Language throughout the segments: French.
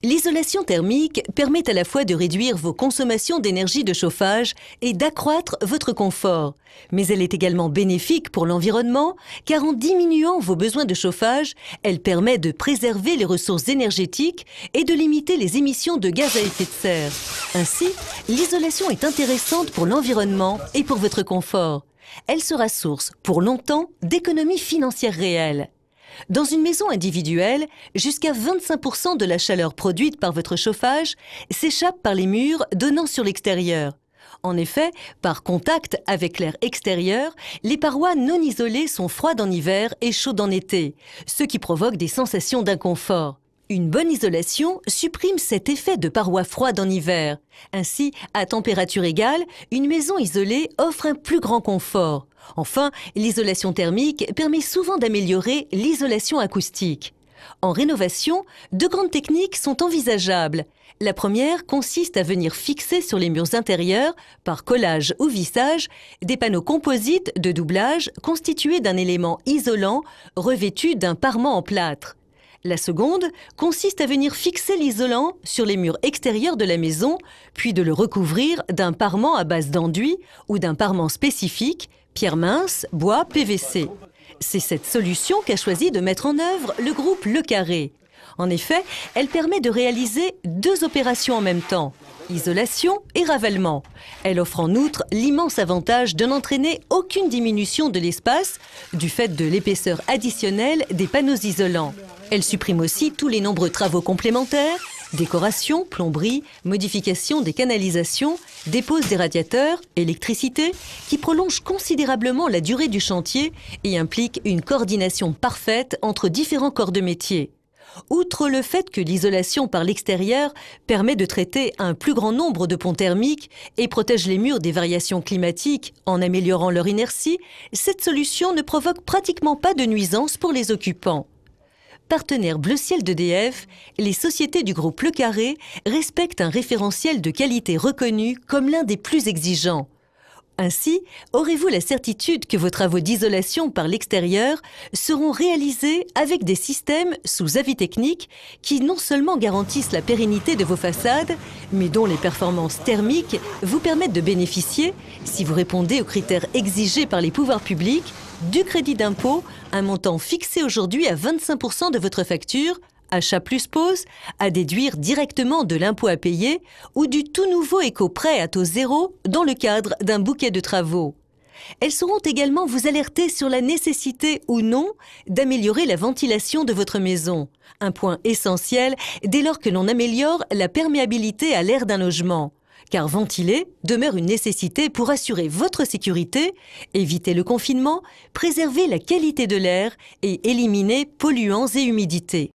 L'isolation thermique permet à la fois de réduire vos consommations d'énergie de chauffage et d'accroître votre confort. Mais elle est également bénéfique pour l'environnement, car en diminuant vos besoins de chauffage, elle permet de préserver les ressources énergétiques et de limiter les émissions de gaz à effet de serre. Ainsi, l'isolation est intéressante pour l'environnement et pour votre confort. Elle sera source, pour longtemps, d'économies financières réelles. Dans une maison individuelle, jusqu'à 25% de la chaleur produite par votre chauffage s'échappe par les murs donnant sur l'extérieur. En effet, par contact avec l'air extérieur, les parois non isolées sont froides en hiver et chaudes en été, ce qui provoque des sensations d'inconfort. Une bonne isolation supprime cet effet de parois froides en hiver. Ainsi, à température égale, une maison isolée offre un plus grand confort. Enfin, l'isolation thermique permet souvent d'améliorer l'isolation acoustique. En rénovation, deux grandes techniques sont envisageables. La première consiste à venir fixer sur les murs intérieurs, par collage ou vissage, des panneaux composites de doublage constitués d'un élément isolant revêtu d'un parement en plâtre. La seconde consiste à venir fixer l'isolant sur les murs extérieurs de la maison, puis de le recouvrir d'un parement à base d'enduit ou d'un parement spécifique, pierre mince, bois, PVC. C'est cette solution qu'a choisi de mettre en œuvre le groupe Le Carré. En effet, elle permet de réaliser deux opérations en même temps, isolation et ravalement. Elle offre en outre l'immense avantage de n'entraîner aucune diminution de l'espace du fait de l'épaisseur additionnelle des panneaux isolants. Elle supprime aussi tous les nombreux travaux complémentaires, décoration, plomberie, modification des canalisations, dépose des radiateurs, électricité, qui prolongent considérablement la durée du chantier et impliquent une coordination parfaite entre différents corps de métier. Outre le fait que l'isolation par l'extérieur permet de traiter un plus grand nombre de ponts thermiques et protège les murs des variations climatiques en améliorant leur inertie, cette solution ne provoque pratiquement pas de nuisances pour les occupants. Partenaire Bleu Ciel d'EDF, les sociétés du groupe Le Carré respectent un référentiel de qualité reconnu comme l'un des plus exigeants. Ainsi, aurez-vous la certitude que vos travaux d'isolation par l'extérieur seront réalisés avec des systèmes sous avis technique qui non seulement garantissent la pérennité de vos façades, mais dont les performances thermiques vous permettent de bénéficier, si vous répondez aux critères exigés par les pouvoirs publics, du crédit d'impôt, un montant fixé aujourd'hui à 25% de votre facture, achat plus pause, à déduire directement de l'impôt à payer, ou du tout nouveau éco-prêt à taux zéro dans le cadre d'un bouquet de travaux. Elles sauront également vous alerter sur la nécessité ou non d'améliorer la ventilation de votre maison, un point essentiel dès lors que l'on améliore la perméabilité à l'air d'un logement. Car ventiler demeure une nécessité pour assurer votre sécurité, éviter le confinement, préserver la qualité de l'air et éliminer polluants et humidités.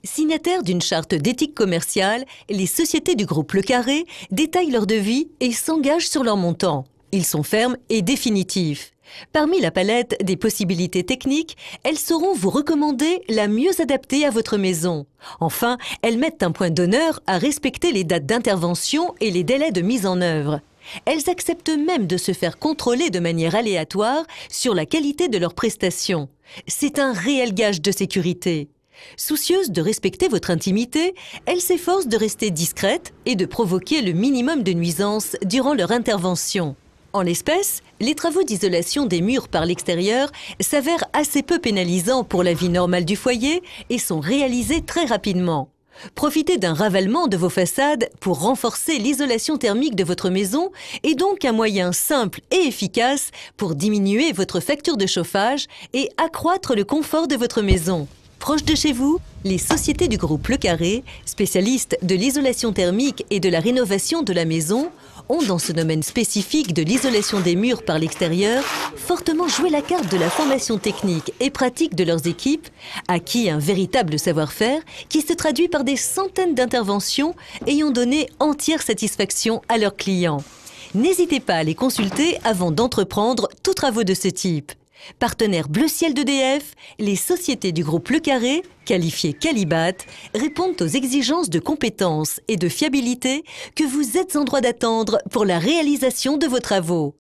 Signataires d'une charte d'éthique commerciale, les sociétés du groupe Le Carré détaillent leur devis et s'engagent sur leur montant. Ils sont fermes et définitifs. Parmi la palette des possibilités techniques, elles sauront vous recommander la mieux adaptée à votre maison. Enfin, elles mettent un point d'honneur à respecter les dates d'intervention et les délais de mise en œuvre. Elles acceptent même de se faire contrôler de manière aléatoire sur la qualité de leurs prestations. C'est un réel gage de sécurité. Soucieuses de respecter votre intimité, elles s'efforcent de rester discrètes et de provoquer le minimum de nuisances durant leur intervention. En l'espèce, les travaux d'isolation des murs par l'extérieur s'avèrent assez peu pénalisants pour la vie normale du foyer et sont réalisés très rapidement. Profiter d'un ravalement de vos façades pour renforcer l'isolation thermique de votre maison est donc un moyen simple et efficace pour diminuer votre facture de chauffage et accroître le confort de votre maison. Proche de chez vous, les sociétés du groupe Le Carré, spécialistes de l'isolation thermique et de la rénovation de la maison, ont dans ce domaine spécifique de l'isolation des murs par l'extérieur fortement joué la carte de la formation technique et pratique de leurs équipes, acquis un véritable savoir-faire qui se traduit par des centaines d'interventions ayant donné entière satisfaction à leurs clients. N'hésitez pas à les consulter avant d'entreprendre tous travaux de ce type. Partenaire Bleu Ciel d'EDF, les sociétés du groupe Le Carré, qualifiées Qualibat, répondent aux exigences de compétence et de fiabilité que vous êtes en droit d'attendre pour la réalisation de vos travaux.